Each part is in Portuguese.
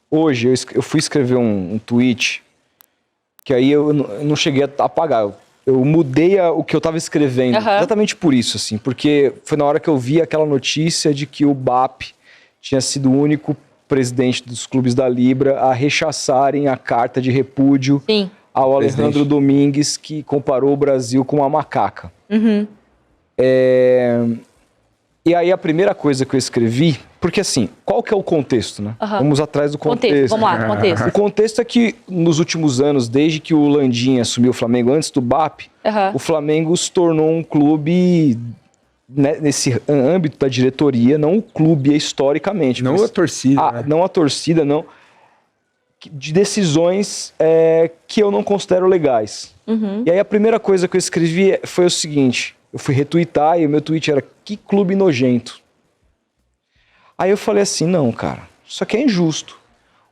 Hoje eu fui escrever um tweet, que aí eu não cheguei a apagar. Eu mudei o que eu tava escrevendo, exatamente por isso, assim, porque foi na hora que eu vi aquela notícia de que o BAP tinha sido o único presidente dos clubes da Libra a rechaçarem a carta de repúdio ao Alejandro Domingues, que comparou o Brasil com uma macaca. E aí a primeira coisa que eu escrevi, porque assim, qual que é o contexto, né? Vamos atrás do contexto. Vamos lá, contexto. O contexto é que nos últimos anos, desde que o Landim assumiu o Flamengo, antes do BAP, o Flamengo se tornou um clube, né, nesse âmbito da diretoria, não o clube historicamente. Não a torcida. Né? Não a torcida, não. De decisões que eu não considero legais. E aí a primeira coisa que eu escrevi foi o seguinte, eu fui retweetar e o meu tweet era: que clube nojento. Aí eu falei assim, não, cara, isso aqui é injusto.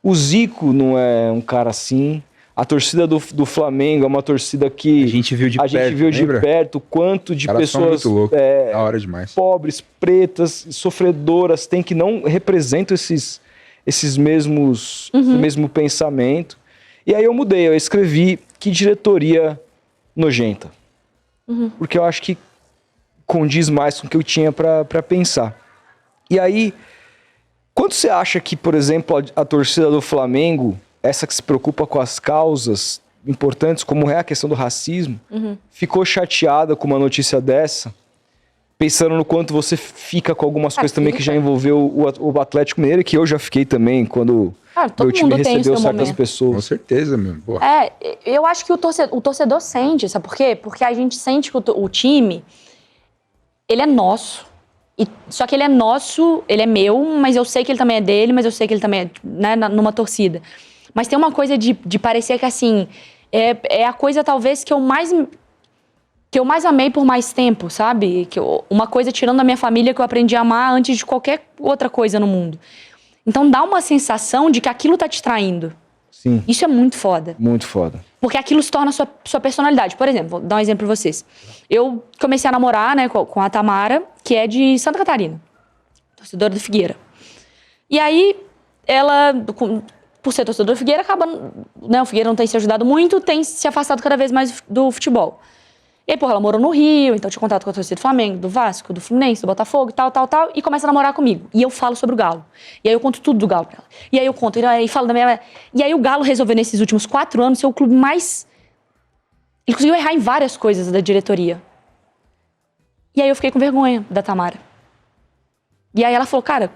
O Zico não é um cara assim, a torcida do Flamengo é uma torcida que a gente viu de perto, quanto de pessoas da hora demais. Pobres, pretas, sofredoras, tem que não representam esses mesmos esse mesmo pensamento. E aí eu mudei, eu escrevi: que diretoria nojenta. Porque eu acho que condiz mais com o que eu tinha para pensar. E aí, quando você acha que, por exemplo, a torcida do Flamengo, essa que se preocupa com as causas importantes, como é a questão do racismo, ficou chateada com uma notícia dessa, pensando no quanto você fica com algumas coisas também que já envolveu o Atlético Mineiro, que eu já fiquei também quando meu time recebeu certas pessoas. Com certeza, meu. Boa. Eu acho que o torcedor sente, sabe por quê? Porque a gente sente que o time, ele é nosso. Só que ele é nosso, ele é meu, mas eu sei que ele também é dele, mas eu sei que ele também é, né, numa torcida. Mas tem uma coisa de parecer que, assim, é a coisa talvez que eu mais amei por mais tempo, sabe? Uma coisa tirando da minha família que eu aprendi a amar antes de qualquer outra coisa no mundo. Então dá uma sensação de que aquilo tá te traindo. Sim. Isso é muito foda. Muito foda. Porque aquilo se torna sua personalidade. Por exemplo, vou dar um exemplo pra vocês. Eu comecei a namorar, né, com a Tamara, que é de Santa Catarina. Torcedora do Figueira. E aí, ela, por ser torcedora do Figueira, acaba, né, o Figueira não tem se ajudado muito, tem se afastado cada vez mais do futebol. E aí, ela morou no Rio, então tinha contato com a torcida do Flamengo, do Vasco, do Fluminense, do Botafogo, tal, e começa a namorar comigo. E eu falo sobre o Galo. E aí eu conto tudo do Galo pra ela. E aí eu conto, e falo da minha... E aí o Galo resolveu, nesses últimos 4 anos, ser o clube mais... Ele conseguiu errar em várias coisas da diretoria. E aí eu fiquei com vergonha da Tamara. E aí ela falou, cara,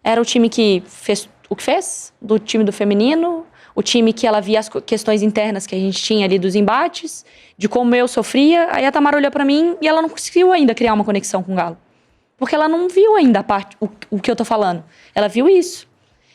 era o time que fez o que fez, do time do feminino, o time que ela via as questões internas que a gente tinha ali dos embates, de como eu sofria. Aí a Tamara olhou pra mim e ela não conseguiu ainda criar uma conexão com o Galo. Porque ela não viu ainda o que eu tô falando. Ela viu isso.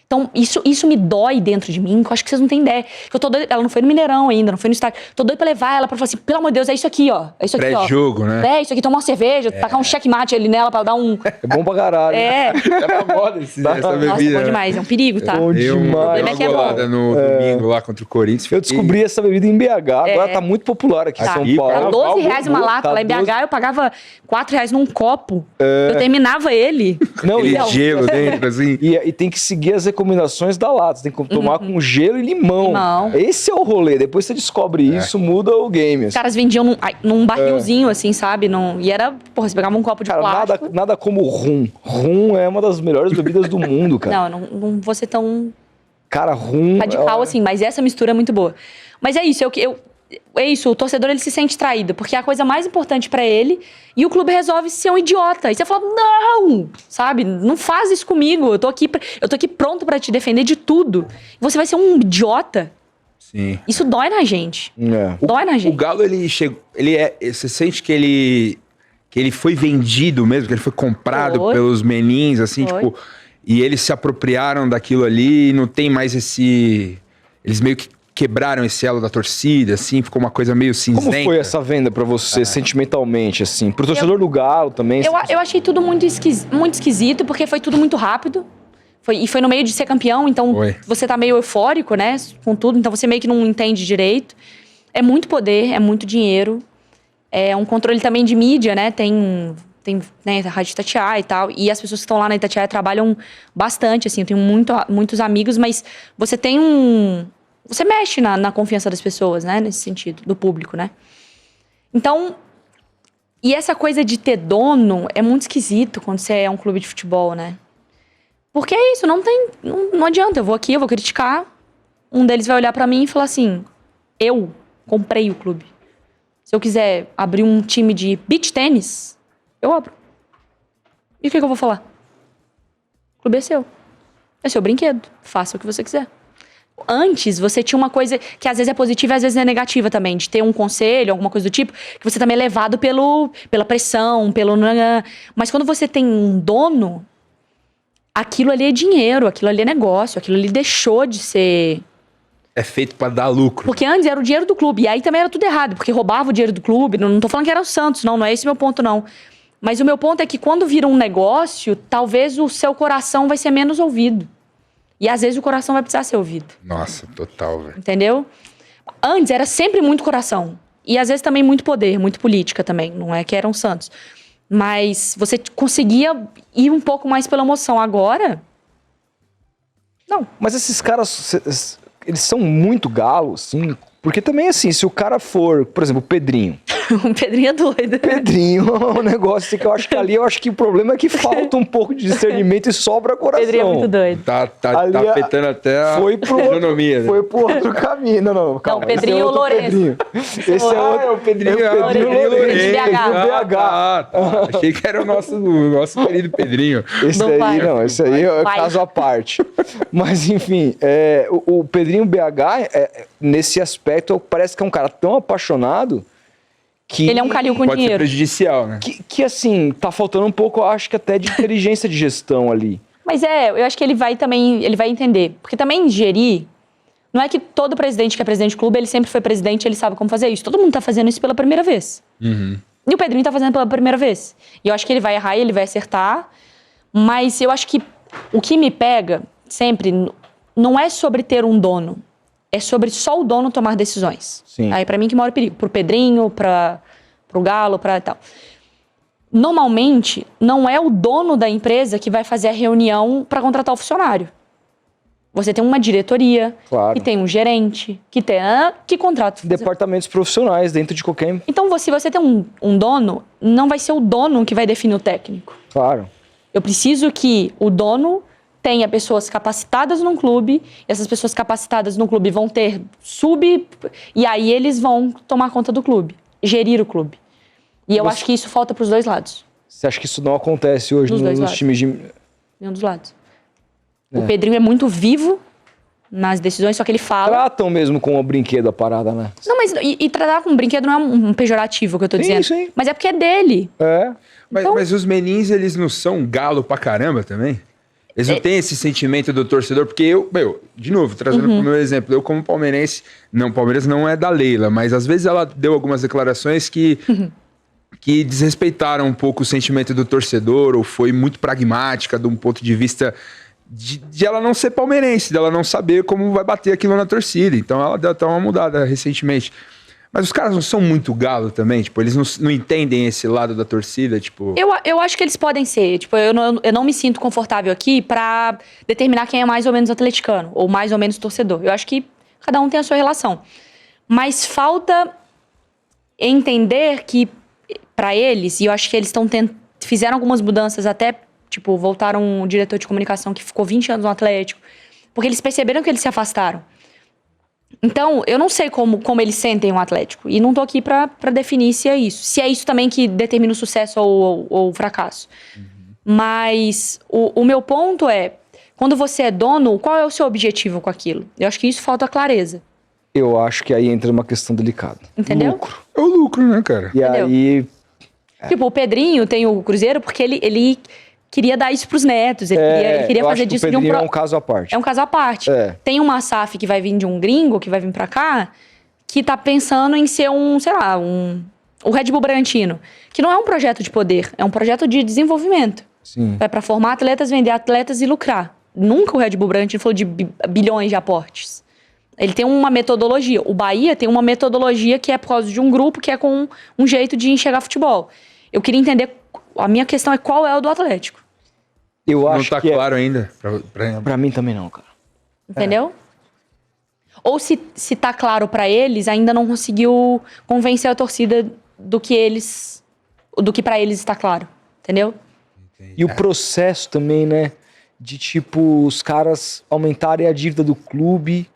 Então, isso me dói dentro de mim, que eu acho que vocês não têm ideia. Que eu tô doida, ela não foi no Mineirão ainda, não foi no estádio. Tô doida pra levar ela pra falar assim, pelo amor de Deus, é isso aqui, ó. É isso aqui, ó. Pré-jogo, né? Isso aqui, tomar uma cerveja, tacar um checkmate ali nela pra dar um... É bom pra caralho. É pra moda essa bebida. Nossa, é bom demais, é um perigo, tá? Bom demais. É que é bom. No domingo lá contra o Corinthians. Eu descobri essa bebida em BH, agora tá muito popular aqui em São Paulo. Tá R$12 uma lata, lá em BH eu pagava R$4 num copo. Eu terminava ele. Não, aquele gelo dentro, assim. E tem que seguir as recomendações da lata. Você tem que tomar com gelo e limão. Esse é o rolê. Depois você descobre isso, muda o game. Os caras vendiam num barrilzinho, assim, sabe? E era, porra, você pegava um copo de plástico. Nada como rum. Rum é uma das melhores bebidas do mundo, cara. Não vou ser tão... Cara, rum... radical, assim, mas essa mistura é muito boa. Mas é isso, é isso, o torcedor, ele se sente traído, porque é a coisa mais importante pra ele, e o clube resolve ser um idiota. E você fala, não, sabe, não faz isso comigo, eu tô aqui pronto pra te defender de tudo. Você vai ser um idiota? Sim. Isso dói na gente. Dói na gente. O Galo, ele chegou, você sente que ele foi vendido mesmo, que ele foi comprado pelos menins, assim, tipo, e eles se apropriaram daquilo ali, e não tem mais eles meio que quebraram esse elo da torcida, assim, ficou uma coisa meio cinzenta. Como foi essa venda pra você, sentimentalmente, assim? Pro torcedor do Galo também? Eu achei tudo muito esquisito, porque foi tudo muito rápido. E foi no meio de ser campeão, então você tá meio eufórico, né, com tudo, então você meio que não entende direito. É muito poder, é muito dinheiro, é um controle também de mídia, né, tem tem, né, a Rádio Itatiaia e tal, e as pessoas que estão lá na Itatiaia trabalham bastante, assim, eu tenho muitos amigos, mas você tem você mexe na confiança das pessoas, né, nesse sentido, do público, né? Então, e essa coisa de ter dono é muito esquisito quando você é um clube de futebol, né? Porque é isso, não adianta, eu vou criticar, um deles vai olhar pra mim e falar assim, eu comprei o clube. Se eu quiser abrir um time de beach tênis, eu abro. E o que eu vou falar? O clube é seu. É seu brinquedo. Faça o que você quiser. Antes, você tinha uma coisa que às vezes é positiva e às vezes é negativa também. De ter um conselho, alguma coisa do tipo, que você também é levado pela pressão, Mas quando você tem um dono, aquilo ali é dinheiro, aquilo ali é negócio, aquilo ali deixou de ser... É feito pra dar lucro. Porque antes era o dinheiro do clube. E aí também era tudo errado, porque roubava o dinheiro do clube. Não tô falando que era o Santos, não é esse o meu ponto, não. Mas o meu ponto é que quando vira um negócio, talvez o seu coração vai ser menos ouvido. E às vezes o coração vai precisar ser ouvido. Nossa, total, velho. Entendeu? Antes era sempre muito coração. E às vezes também muito poder, muito política também. Não é que eram Santos. Mas você conseguia ir um pouco mais pela emoção. Agora... Não. Mas esses caras... Eles são muito galos, sim. Porque também, assim, se o cara for, por exemplo, o Pedrinho. O Pedrinho é doido. Pedrinho é um negócio que eu acho que o problema é que falta um pouco de discernimento e sobra coração. Pedrinho é muito doido. Tá afetando até a economia. Foi pro outro caminho. Não, calma. Não, Pedrinho é o Lourenço. Esse é outro. É o Pedrinho. É o Pedrinho Lourenço. BH. Tá. Achei que era o nosso querido Pedrinho. Esse aí é caso à parte. Mas, enfim, o Pedrinho BH, nesse aspecto, parece que é um cara tão apaixonado que... Ele é um calil com pode dinheiro. Ser prejudicial, né? Que, assim, tá faltando um pouco, eu acho que até de inteligência de gestão ali. Mas eu acho que ele vai entender. Porque também gerir, não é que todo presidente que é presidente de clube, ele sempre foi presidente, ele sabe como fazer isso. Todo mundo tá fazendo isso pela primeira vez. Uhum. E o Pedrinho tá fazendo pela primeira vez. E eu acho que ele vai errar e ele vai acertar. Mas eu acho que o que me pega sempre não é sobre ter um dono. É sobre só o dono tomar decisões. Sim. Aí pra mim que mora o perigo. Pro Pedrinho, pro Galo, pra tal. Normalmente, não é o dono da empresa que vai fazer a reunião pra contratar o funcionário. Você tem uma diretoria, Claro. que tem um gerente, que contrata. Departamentos profissionais dentro de qualquer... Então, se você tem um dono, não vai ser o dono que vai definir o técnico. Claro. Eu preciso que o dono tenha pessoas capacitadas num clube, e essas pessoas capacitadas no clube vão ter e aí eles vão tomar conta do clube, gerir o clube. E eu acho que isso falta pros dois lados. Você acha que isso não acontece hoje nos times de... Nenhum dos lados. O Pedrinho é muito vivo nas decisões, só que ele fala... Tratam mesmo com o brinquedo a parada, né? Não, mas e tratar com um brinquedo não é um pejorativo que eu tô dizendo. Sim. Mas é porque é dele. Mas os menins, eles não são galo pra caramba também? Eles não têm esse sentimento do torcedor, porque de novo, trazendo pro meu exemplo, eu como palmeirense, Palmeiras não é da Leila, mas às vezes ela deu algumas declarações que desrespeitaram um pouco o sentimento do torcedor, ou foi muito pragmática de um ponto de vista de ela não ser palmeirense, dela não saber como vai bater aquilo na torcida. Então ela deu até uma mudada recentemente. Mas os caras não são muito galo também? Tipo, eles não entendem esse lado da torcida, tipo... Eu acho que eles podem ser. Tipo, eu não me sinto confortável aqui pra determinar quem é mais ou menos atleticano, ou mais ou menos torcedor. Eu acho que cada um tem a sua relação. Mas falta entender que, pra eles, e eu acho que eles fizeram algumas mudanças até, tipo, voltaram um diretor de comunicação que ficou 20 anos no Atlético, porque eles perceberam que eles se afastaram. Então, eu não sei como eles sentem o Atlético. E não tô aqui pra definir se é isso. Se é isso também que determina o sucesso ou o fracasso. Mas o meu ponto é, quando você é dono, qual é o seu objetivo com aquilo? Eu acho que isso falta clareza. Eu acho que aí entra uma questão delicada. Entendeu? Lucro. É o lucro, né, cara? E Entendeu? aí... Tipo, o Pedrinho tem o Cruzeiro porque ele queria dar isso pros netos. Ele queria eu fazer acho disso que o Pedrinho é um caso à parte. É um caso à parte. Tem uma SAF que vai vir de um gringo, que vai vir pra cá, que tá pensando em ser o Red Bull Bragantino. Que não é um projeto de poder, é um projeto de desenvolvimento. Sim. Vai pra formar atletas, vender atletas e lucrar. Nunca o Red Bull Bragantino falou de bilhões de aportes. Ele tem uma metodologia. O Bahia tem uma metodologia que é por causa de um grupo que é com um jeito de enxergar futebol. Eu queria entender A minha questão é qual é o do Atlético. Eu acho não tá que claro ainda? Pra mim também não, cara. Entendeu? Ou se tá claro pra eles, ainda não conseguiu convencer a torcida do que pra eles está claro. Entendeu? E o processo também, né? De tipo, os caras aumentarem a dívida do clube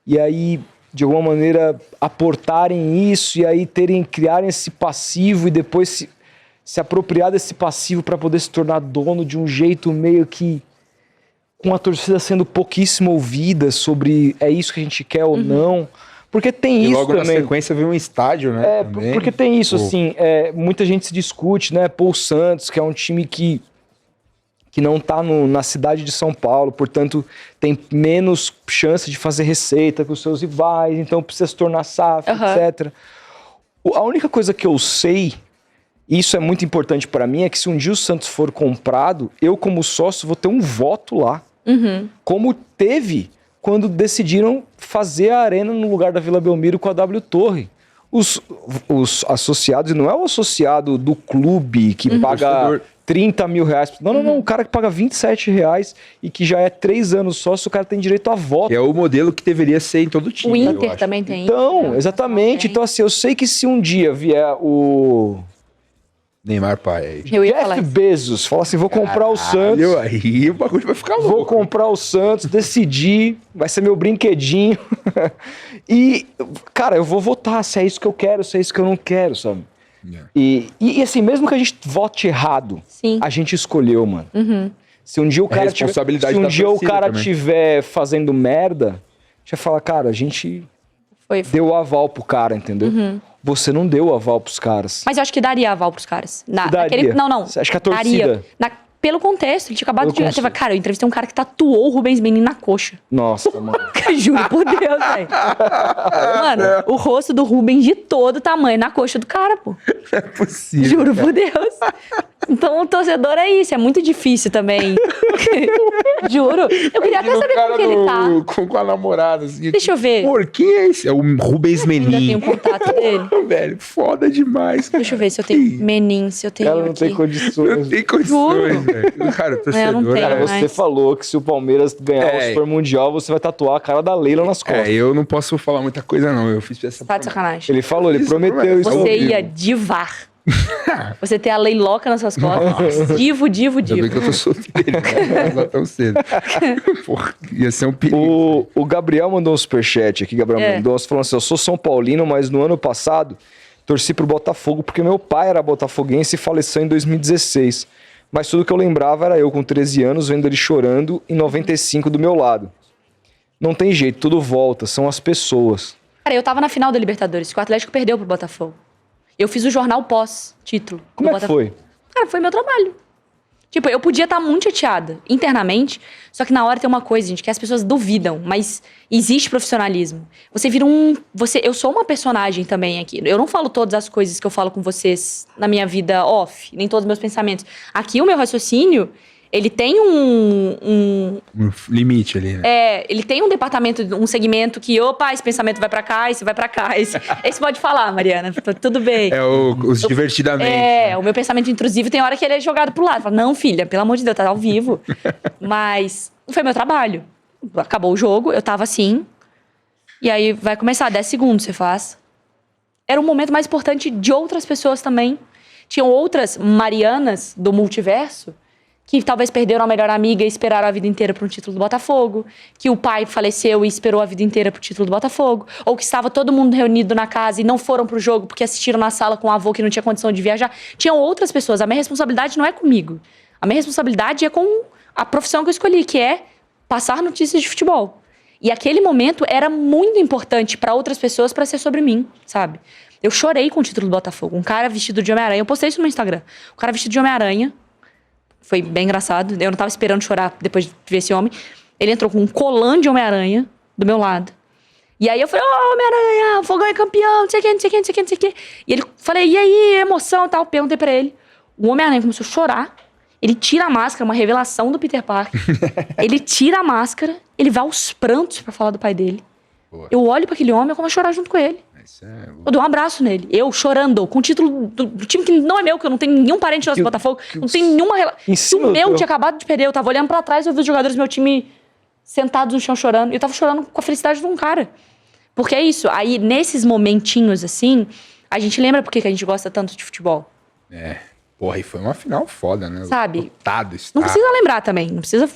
e aí, de alguma maneira, aportarem isso e aí criarem esse passivo e depois se apropriar desse passivo para poder se tornar dono de um jeito meio que com a torcida sendo pouquíssimo ouvida sobre é isso que a gente quer ou não. Porque tem isso logo também. Na sequência veio um estádio, né? Porque tem isso, assim, muita gente se discute, né? Pô, o Santos, que é um time que não tá na cidade de São Paulo, portanto, tem menos chance de fazer receita que os seus rivais, então precisa se tornar SAF, etc. A única coisa que eu sei, e isso é muito importante para mim, é que se um dia o Santos for comprado, eu como sócio vou ter um voto lá. Como teve quando decidiram fazer a arena no lugar da Vila Belmiro com a W Torre. Os associados, e não é o associado do clube que paga 30 mil reais. Não, o cara que paga 27 reais e que já é 3 anos sócio, o cara tem direito a voto. É o modelo que deveria ser em todo time. O Inter também tem isso. Então, exatamente. Então, assim, eu sei que se um dia vier o Neymar pai aí. Eu ia falar Jeff isso. Bezos fala assim, vou comprar o Santos. Aí o bagulho vai ficar louco. Vou comprar o Santos, decidir, vai ser meu brinquedinho. E, cara, eu vou votar se é isso que eu quero, se é isso que eu não quero, sabe? E assim, mesmo que a gente vote errado, a gente escolheu, mano. Se um dia o cara tiver fazendo merda, a gente vai falar, cara, a gente deu o aval pro cara, entendeu? Você não deu o aval pros caras. Mas eu acho que daria aval pros caras. Daria? Não. Você acha que a torcida... Pelo contexto, ele tinha acabado de... Cara, eu entrevistei um cara que tatuou o Rubens Menin na coxa. Nossa, mano. Juro por Deus, velho. Mano, o rosto do Rubens de todo tamanho na coxa do cara, pô. Não é possível. Juro por Deus. Então, o torcedor é isso. É muito difícil também. Juro. Eu queria até saber como que ele tá. Com a namorada, assim. Deixa eu ver. Por que é esse? É o Rubens Menin. Ainda tenho contato dele. Velho, foda demais. Deixa eu ver se eu tenho Menin, se eu tenho Ela não tem condições. Não tem condições, velho. Cara, torcedor. não tenho, Cara, você falou que se o Palmeiras ganhar o Super Mundial, você vai tatuar a cara da Leila nas costas. Eu não posso falar muita coisa, não. Eu fiz essa... Tá de sacanagem. Ele falou, ele prometeu isso. Você ia divar. Você ter a leiloca nas suas costas. Divo. Ainda bem que eu tô solteiro, né? Não tão cedo. Porra, ia ser um perigo. O Gabriel mandou um superchat aqui, Gabriel Mendonça, falando assim, eu sou São Paulino, mas no ano passado torci pro Botafogo porque meu pai era botafoguense e faleceu em 2016. Mas tudo que eu lembrava era eu com 13 anos vendo ele chorando em 95 do meu lado. Não tem jeito, tudo volta, são as pessoas. Cara, eu tava na final da Libertadores, que o Atlético perdeu pro Botafogo. Eu fiz o jornal pós-título. Como é que foi? Cara, foi meu trabalho. Tipo, eu podia estar muito chateada internamente, só que na hora tem uma coisa, gente, que as pessoas duvidam, mas existe profissionalismo. Você vira eu sou uma personagem também aqui. Eu não falo todas as coisas que eu falo com vocês na minha vida off, nem todos os meus pensamentos. Aqui o meu raciocínio, ele tem um limite ali, né? Ele tem um departamento, um segmento que, esse pensamento vai pra cá, esse vai pra cá. Esse pode falar, Mariana, tudo bem. Os divertidamente. Né? O meu pensamento intrusivo tem hora que ele é jogado pro lado. Fala, não, filha, pelo amor de Deus, tá ao vivo. Mas foi meu trabalho. Acabou o jogo, eu tava assim. E aí vai começar, 10 segundos você faz. Era um momento mais importante de outras pessoas também. Tinham outras Marianas do multiverso que talvez perderam a melhor amiga e esperaram a vida inteira para um título do Botafogo, que o pai faleceu e esperou a vida inteira para o título do Botafogo, ou que estava todo mundo reunido na casa e não foram pro jogo porque assistiram na sala com o avô que não tinha condição de viajar. Tinham outras pessoas. A minha responsabilidade não é comigo. A minha responsabilidade é com a profissão que eu escolhi, que é passar notícias de futebol. E aquele momento era muito importante para outras pessoas para ser sobre mim, sabe? Eu chorei com o título do Botafogo. Um cara vestido de Homem-Aranha. Eu postei isso no Instagram. Um cara vestido de Homem-Aranha. Foi bem engraçado. Eu não tava esperando chorar depois de ver esse homem. Ele entrou com um colã de Homem-Aranha do meu lado. E aí eu falei, Homem-Aranha, o Fogão é campeão, não sei o que, não sei o que, não sei o que, não sei o que. E ele, falei, e aí, emoção e tal. Perguntei pra ele. O Homem-Aranha começou a chorar. Ele tira a máscara, uma revelação do Peter Parker. Ele tira a máscara, ele vai aos prantos pra falar do pai dele. Boa. Eu olho pra aquele homem e eu começo a chorar junto com ele. Isso é... Eu dou um abraço nele. Eu chorando, com o título do time que não é meu, que eu não tenho nenhum parente no Botafogo, não tenho nenhuma relação. O meu tinha acabado de perder, eu tava olhando pra trás e eu vi os jogadores do meu time sentados no chão chorando. E eu tava chorando com a felicidade de um cara. Porque é isso. Aí, nesses momentinhos assim, a gente lembra por que a gente gosta tanto de futebol. Porra, e foi uma final foda, né? Sabe? Lotado, não precisa lembrar também, não precisa...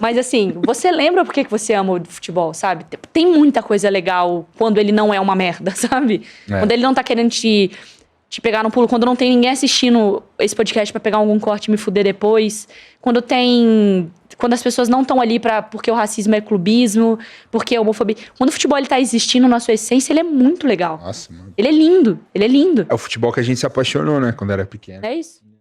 Mas assim, você lembra por que você ama o futebol, sabe? Tem muita coisa legal quando ele não é uma merda, sabe? Quando ele não tá querendo te pegar no pulo, quando não tem ninguém assistindo esse podcast pra pegar algum corte e me fuder depois. Quando as pessoas não estão ali porque o racismo é clubismo, porque a homofobia... Quando o futebol ele tá existindo na sua essência, ele é muito legal. Nossa, mano. Ele é lindo, ele é lindo. É o futebol que a gente se apaixonou, né? Quando era pequeno. É isso.